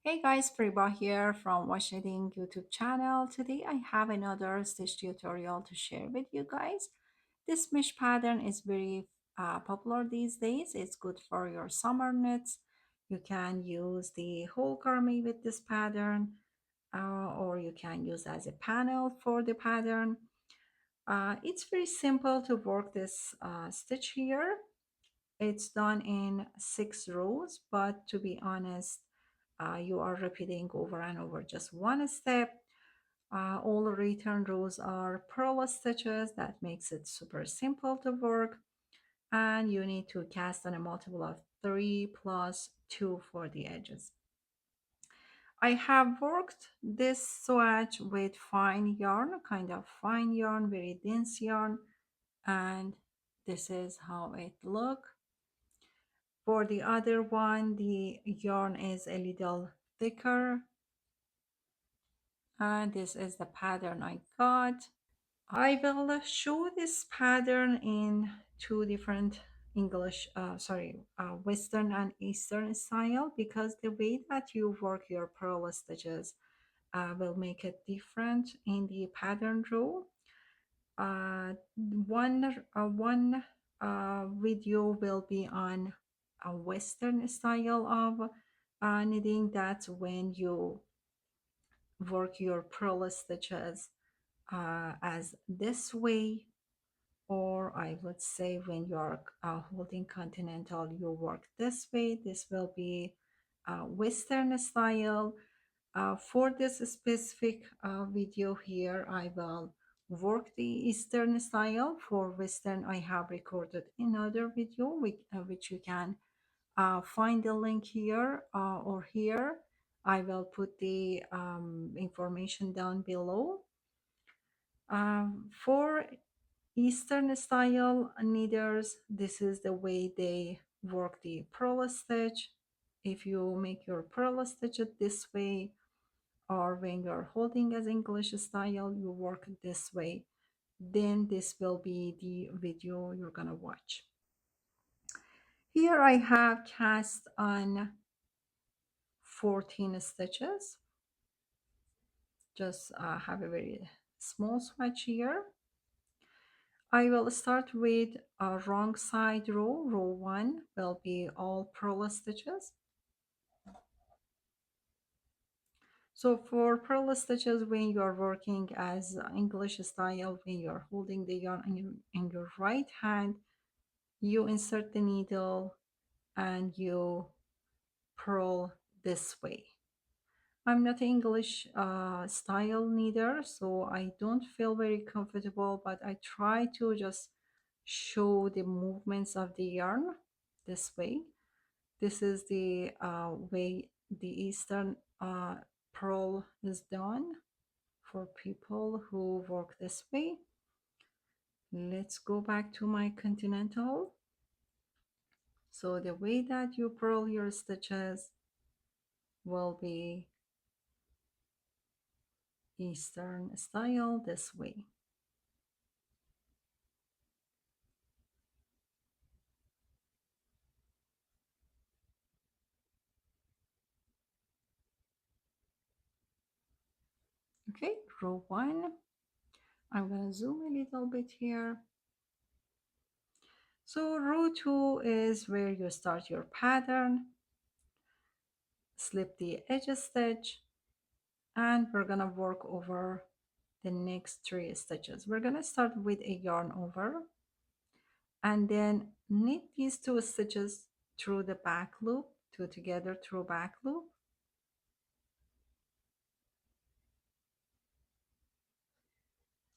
Hey guys, Priba here from watchknitting YouTube channel. Today I have another stitch tutorial to share with you guys. This mesh pattern is very popular these days. It's good for your summer knits. You can use the whole garment with this pattern, or you can use as a panel for the pattern. It's very simple to work this stitch here. It's done in 6 rows, but to be honest, you are repeating over and over just one step. All return rows are purl stitches. That makes it super simple to work. And you need to cast on a multiple of 3 plus 2 for the edges. I have worked this swatch with fine yarn, kind of fine yarn, very dense yarn, and this is how it looks. For the other one, the yarn is a little thicker, and this is the pattern I got. I will show this pattern in two different Western and Eastern style, because the way that you work your purl stitches will make it different in the pattern row. One video will be on a Western style of knitting. That's when you work your purl stitches as this way, or I would say when you're holding continental, you work this way. This will be Western style. For this specific video here, I will work the Eastern style. For Western, I have recorded another video which you can find the link here or here. I will put the information down below. For Eastern style knitters, this is the way they work the purl stitch. If you make your purl stitch this way, or when you're holding as English style, you work this way, then this will be the video you're gonna watch. Here I have cast on 14 stitches. Just have a very small swatch here. I will start with a wrong side row. Row 1 will be all purl stitches. So for purl stitches, when you are working as English style, when you are holding the yarn in your right hand, you insert the needle and you purl this way. I'm not English style neither, so I don't feel very comfortable, but I try to just show the movements of the yarn this way. This is the way the Eastern purl is done for people who work this way. Let's go back to my continental. So the way that you purl your stitches will be Eastern style this way. Okay, row 1. I'm gonna zoom a little bit here. So row 2 is where you start your pattern. Slip the edge stitch, and we're gonna work over the next 3 stitches. We're gonna start with a yarn over, and then knit these 2 stitches through the back loop, two together through back loop.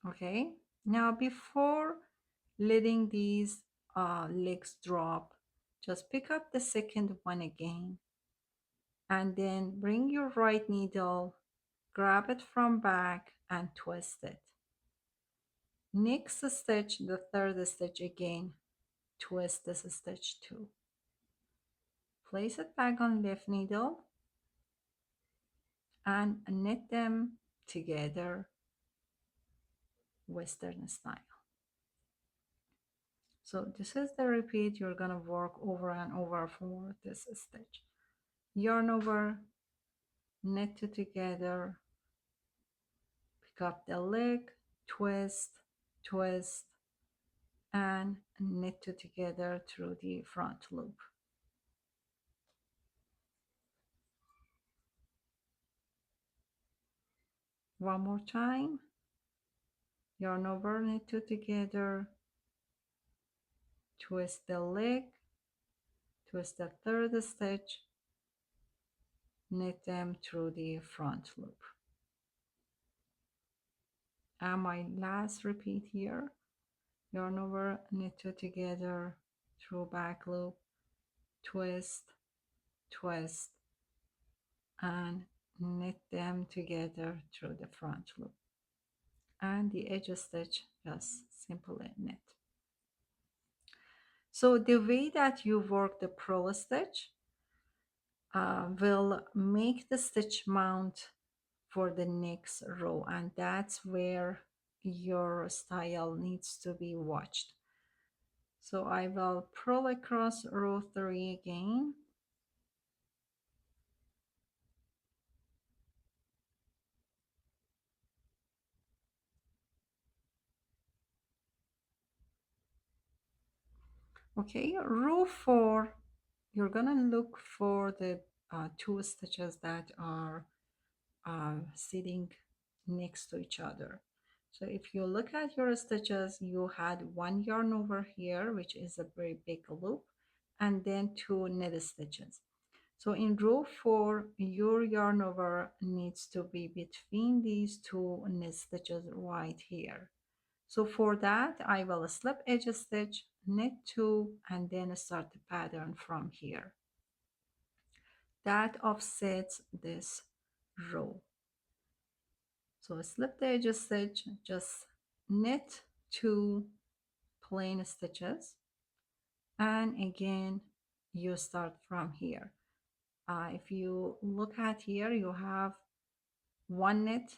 Okay, now before letting these legs drop, just pick up the second one again, and then bring your right needle, grab it from back and twist it. Next stitch, the third stitch again, twist this stitch too. Place it back on left needle and knit them together Western style. So this is the repeat you're gonna work over and over for this stitch. Yarn over, knit two together, pick up the leg, twist, twist, and knit two together through the front loop. One more time, yarn over, knit two together, twist the leg, twist the third stitch, knit them through the front loop. And my last repeat here, yarn over, knit two together, through back loop, twist, twist, and knit them together through the front loop. And the edge stitch, just simply knit. So the way that you work the purl stitch will make the stitch mount for the next row, and that's where your style needs to be watched. So I will purl across row 3 again. Okay, row 4, you're gonna look for the two stitches that are sitting next to each other. So if you look at your stitches, you had one yarn over here, which is a very big loop, and then two knit stitches. So in row 4, your yarn over needs to be between these two knit stitches right here. So for that, I will slip edge stitch, knit 2, and then start the pattern from here. That offsets this row. So slip the edge stitch, just knit 2 plain stitches, and again you start from here. If you look at here, you have one knit,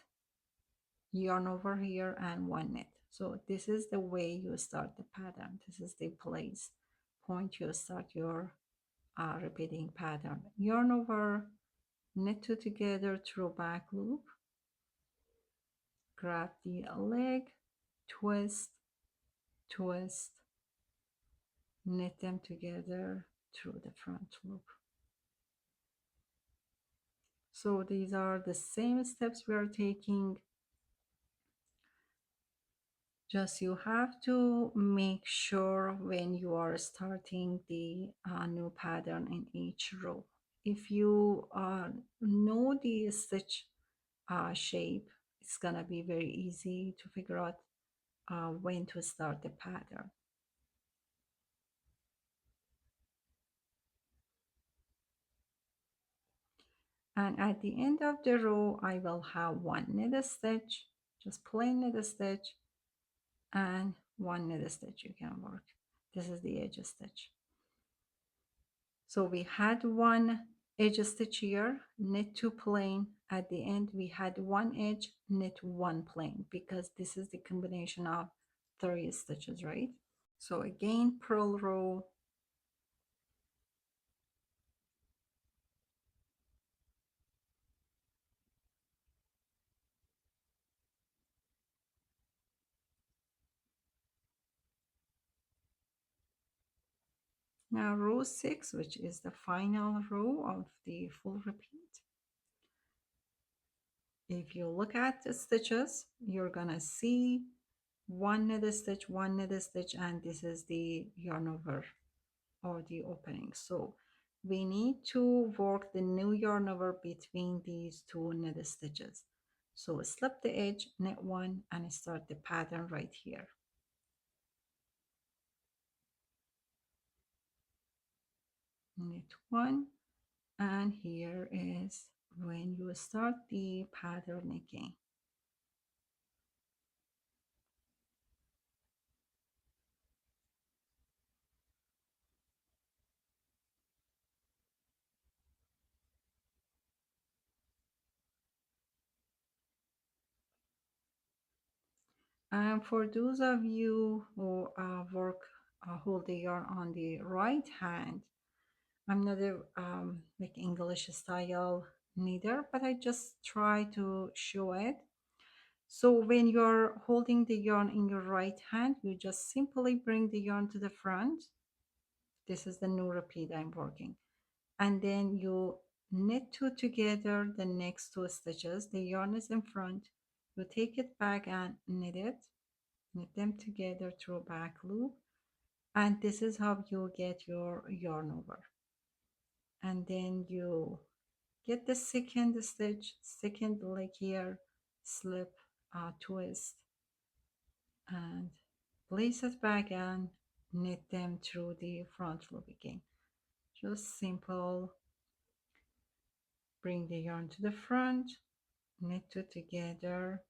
yarn over here, and one knit. So this is the way you start the pattern. This is the place point you start your repeating pattern. Yarn over, knit two together through back loop, grab the leg, twist, twist, knit them together through the front loop. So these are the same steps we are taking, just you have to make sure when you are starting the new pattern in each row. If you know the stitch shape, it's gonna be very easy to figure out when to start the pattern. And at the end of the row, I will have one knit stitch, just plain knit stitch, and one knit stitch you can work. This is the edge stitch. So we had one edge stitch here, knit two plain. At the end, we had one edge, knit one plain, because this is the combination of 3 stitches, right? So again, purl row, now row 6, which is the final row of the full repeat. If you look at the stitches, you're gonna see one knit stitch, one knit stitch, and this is the yarn over or the opening. So we need to work the new yarn over between these two knit stitches. So slip the edge, knit one, and start the pattern right here. Knit one, and here is when you start the pattern again. And for those of you who hold the yarn on the right hand, I'm not a like English style neither, but I just try to show it. So when you're holding the yarn in your right hand, you just simply bring the yarn to the front. This is the new repeat I'm working. And then you knit two together, the next two stitches. The yarn is in front. You take it back and knit it. Knit them together through back loop. And this is how you get your yarn over. And then you get the second stitch, second leg here, slip, twist, and place it back and knit them through the front loop again. Just simple. Bring the yarn to the front, knit two together,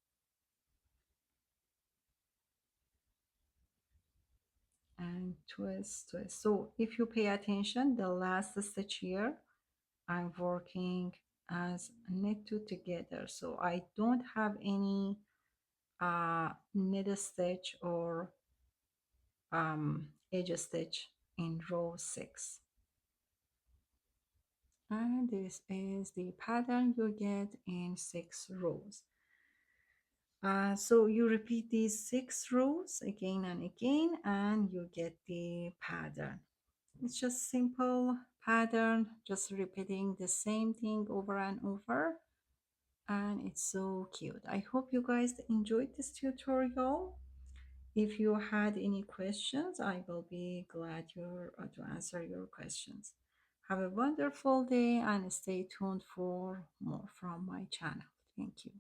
and twist, twist. So if you pay attention, the last stitch here, I'm working as knit two together. So I don't have any knit stitch or edge stitch in row 6. And this is the pattern you get in 6 rows. So you repeat these 6 rows again and again, and you get the pattern. It's just simple pattern, just repeating the same thing over and over, and it's so cute. I hope you guys enjoyed this tutorial. If you had any questions, I will be glad to answer your questions. Have a wonderful day and stay tuned for more from my channel. Thank you.